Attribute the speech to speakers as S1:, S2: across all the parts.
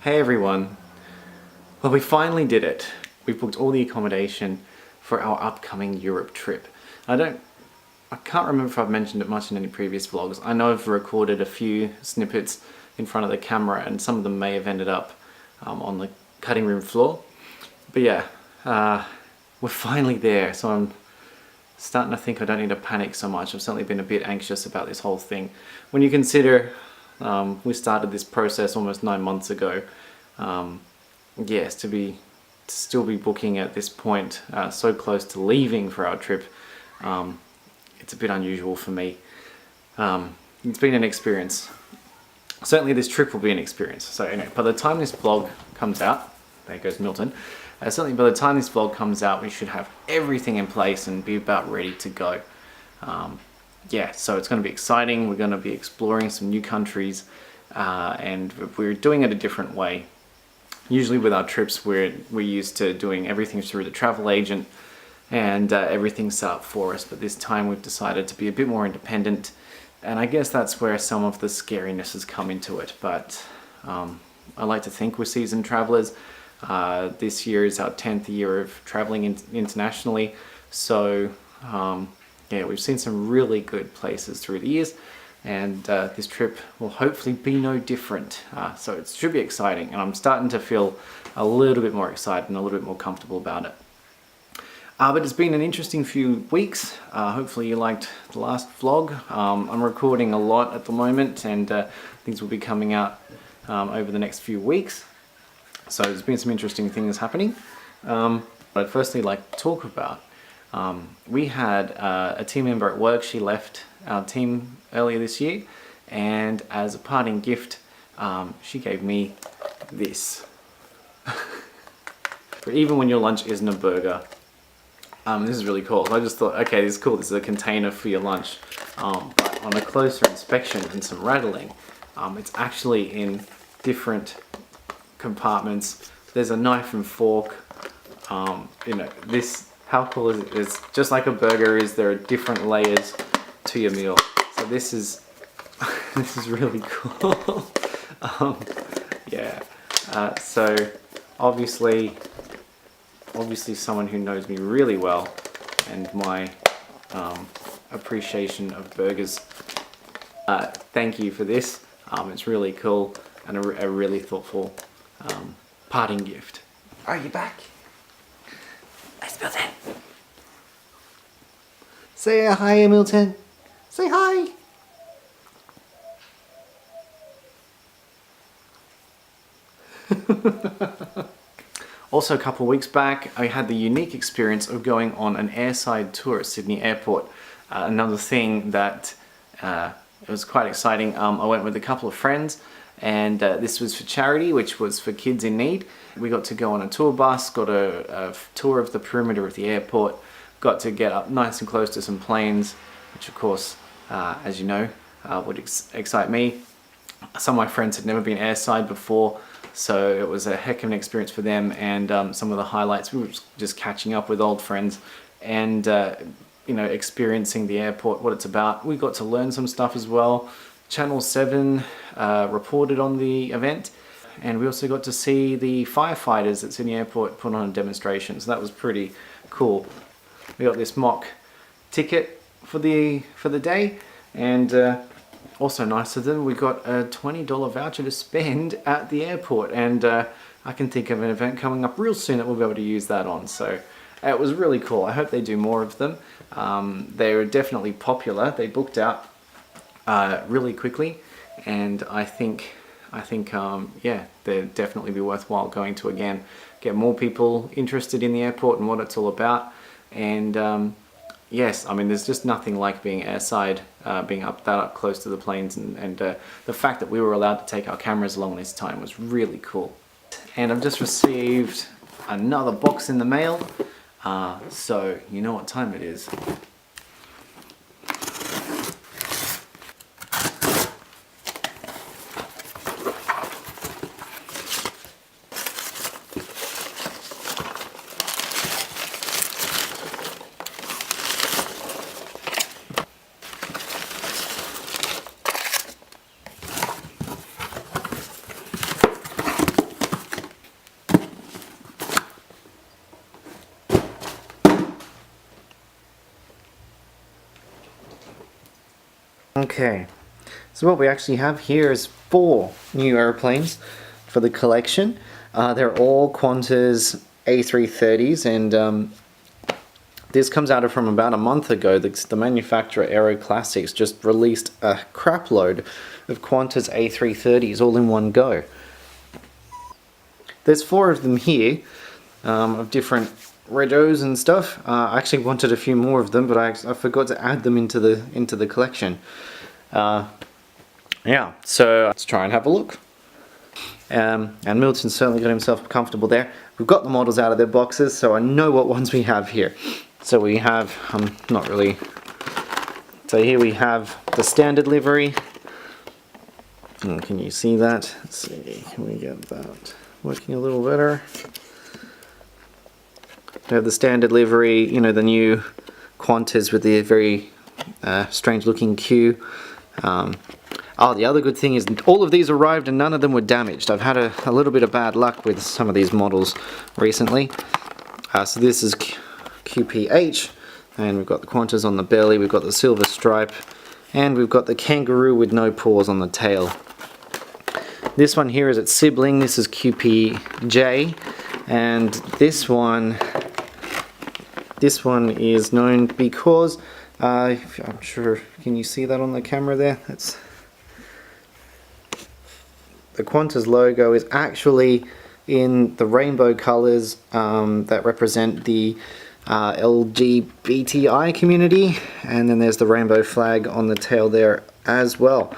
S1: Hey everyone. Well, we finally did it. We've booked all the accommodation for our upcoming Europe trip. I can't remember if I've mentioned it much in any previous vlogs. I know I've recorded a few snippets in front of the camera and some of them may have ended up on the cutting room floor. But yeah, we're finally there, so I'm starting to think I don't need to panic so much. I've certainly been a bit anxious about this whole thing. When you consider we started this process almost 9 months ago, yes, to still be booking at this point, so close to leaving for our trip, it's a bit unusual for me. It's been an experience. Certainly this trip will be an experience. So anyway, by the time this vlog comes out, there goes Milton, certainly by the time this vlog comes out we should have everything in place and be about ready to go. Yeah, so it's going to be exciting. We're going to be exploring some new countries and we're doing it a different way. Usually with our trips we're used to doing everything through the travel agent and everything's set up for us, but this time we've decided to be a bit more independent, and I guess that's where some of the scariness has come into it. But I like to think we're seasoned travelers. This year is our 10th year of traveling internationally, so yeah, we've seen some really good places through the years, and this trip will hopefully be no different. So it should be exciting, and I'm starting to feel a little bit more excited and a little bit more comfortable about it. But it's been an interesting few weeks. Hopefully you liked the last vlog. I'm recording a lot at the moment, and things will be coming out over the next few weeks. So there's been some interesting things happening. But I'd firstly like to talk about, we had a team member at work. She left our team earlier this year, and as a parting gift she gave me this. For even when your lunch isn't a burger. This is really cool. So I just thought, okay, this is cool. This is a container for your lunch. But on a closer inspection and some rattling, it's actually in different compartments. There's a knife and fork. You know, this, how cool is it? It's just like a burger is. There are different layers to your meal. So this is this is really cool. Yeah. So obviously someone who knows me really well and my appreciation of burgers. Thank you for this. It's really cool and a really thoughtful parting gift. Are you back? Let's Milton. Say hi, Milton. Say hi. Also, a couple of weeks back, I had the unique experience of going on an airside tour at Sydney Airport. Another thing that it was quite exciting. I went with a couple of friends, and this was for charity, which was for kids in need. We got to go on a tour bus, got a tour of the perimeter of the airport, got to get up nice and close to some planes, which of course, as you know, would excite me. Some of my friends had never been airside before, so it was a heck of an experience for them, and some of the highlights, we were just catching up with old friends and you know, experiencing the airport, what it's about. We got to learn some stuff as well. Channel 7 reported on the event, and we also got to see the firefighters at Sydney Airport put on a demonstration, so that was pretty cool. We got this mock ticket for the day, and also nicer than, we got a $20 voucher to spend at the airport, and I can think of an event coming up real soon that we'll be able to use that on. So it was really cool. I hope they do more of them. They were definitely popular. They booked out really quickly, and I think yeah, they'd definitely be worthwhile going to again. Get more people interested in the airport and what it's all about. And yes, I mean, there's just nothing like being airside, being that up close to the planes, and the fact that we were allowed to take our cameras along this time was really cool. And I've just received another box in the mail, so you know what time it is. Okay, so what we actually have here is 4 new airplanes for the collection. They're all Qantas A330s, and this comes out from about a month ago. The manufacturer Aero Classics just released a crap load of Qantas A330s all in one go. There's 4 of them here, of different regos and stuff. I actually wanted a few more of them, but I forgot to add them into the collection. Yeah, so let's try and have a look. And Milton certainly got himself comfortable there. We've got the models out of their boxes, so I know what ones we have here. So we have, not really, so here we have the standard livery. Can you see that? Let's see, can we get that working a little better? We have the standard livery, you know, the new Qantas with the very strange looking queue. The other good thing is all of these arrived and none of them were damaged. I've had a little bit of bad luck with some of these models recently. So this is QPH, and we've got the Qantas on the belly, we've got the silver stripe, and we've got the kangaroo with no paws on the tail. This one here is its sibling. This is QPJ, and this one is known because I'm sure, can you see that on the camera there? That's the Qantas logo is actually in the rainbow colors that represent the LGBTI community, and then there's the rainbow flag on the tail there as well.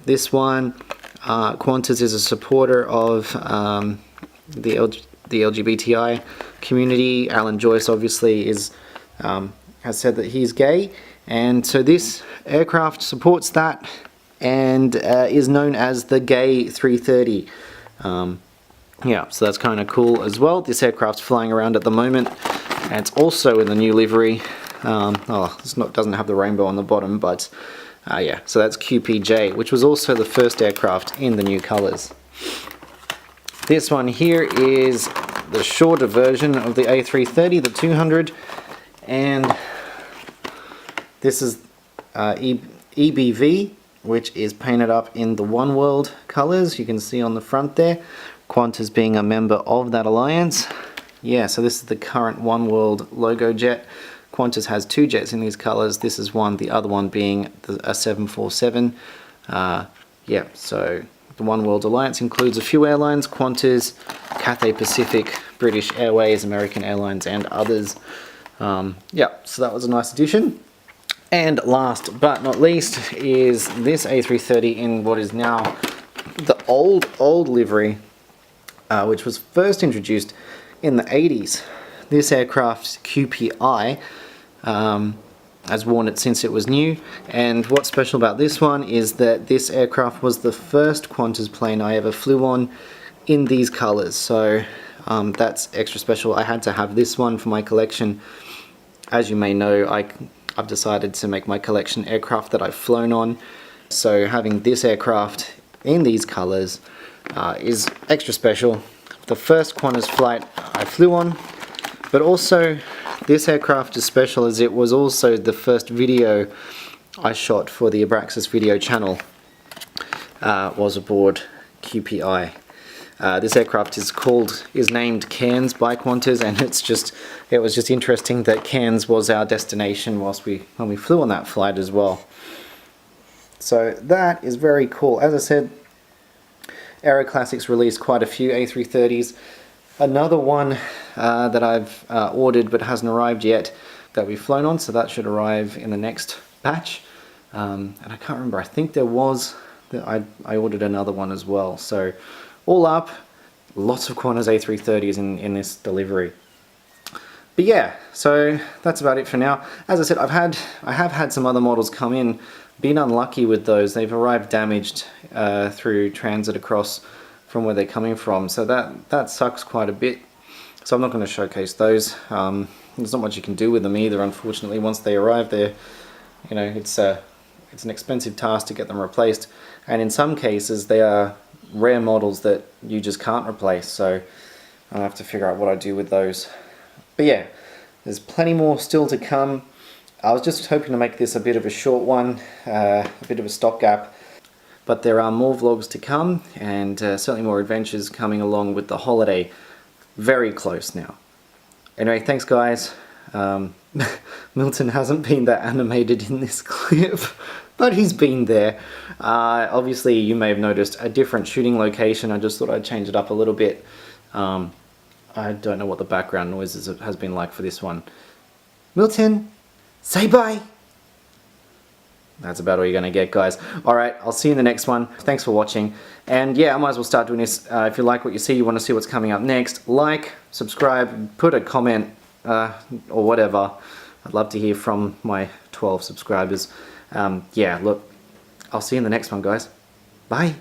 S1: This one, Qantas is a supporter of the LGBTI community. Alan Joyce obviously has said that he's gay, and so this aircraft supports that and is known as the Gay 330. Yeah, so that's kind of cool as well. This aircraft's flying around at the moment, and it's also in the new livery. Doesn't have the rainbow on the bottom, but yeah, so that's QPJ, which was also the first aircraft in the new colors. This one here is the shorter version of the A330, the 200, and this is EBV, which is painted up in the One World colors. You can see on the front there, Qantas being a member of that alliance. Yeah, so this is the current One World logo jet. Qantas has 2 jets in these colors. This is one, the other one being a 747. Yeah, so the One World Alliance includes a few airlines: Qantas, Cathay Pacific, British Airways, American Airlines, and others. Yeah, so that was a nice addition. And last but not least is this A330 in what is now the old livery, which was first introduced in the 80s. This aircraft, QPI, has worn it since it was new, and what's special about this one is that this aircraft was the first Qantas plane I ever flew on in these colors, so that's extra special. I had to have this one for my collection. As you may know, I've decided to make my collection aircraft that I've flown on, so having this aircraft in these colors is extra special. The first Qantas flight I flew on, but also this aircraft is special as it was also the first video I shot for the Abraxas video channel, was aboard QPI. This aircraft is named Cairns by Qantas, and it was just interesting that Cairns was our destination when we flew on that flight as well. So that is very cool. As I said, Aero Classics released quite a few A330s. Another one that I've ordered but hasn't arrived yet that we've flown on, so that should arrive in the next batch. And I can't remember, I think there was, I ordered another one as well. So all up, lots of Qantas A330s in this delivery. But yeah, so that's about it for now. As I said, I have had some other models come in, been unlucky with those. They've arrived damaged through transit across from where they're coming from, so that sucks quite a bit. So I'm not going to showcase those. There's not much you can do with them either, unfortunately. Once they arrive, it's an expensive task to get them replaced, and in some cases they are rare models that you just can't replace, so I'll have to figure out what I do with those. But yeah, there's plenty more still to come. I was just hoping to make this a bit of a short one, a bit of a stopgap. But there are more vlogs to come, and certainly more adventures coming along with the holiday. Very close now. Anyway, thanks guys. Milton hasn't been that animated in this clip, but he's been there. Obviously you may have noticed a different shooting location. I just thought I'd change it up a little bit. I don't know what the background noises has been like for this one. Milton, say bye! That's about all you're going to get, guys. Alright, I'll see you in the next one. Thanks for watching. And yeah, I might as well start doing this. If you like what you see, you want to see what's coming up next, like, subscribe, put a comment, or whatever. I'd love to hear from my 12 subscribers. Yeah, look, I'll see you in the next one, guys. Bye!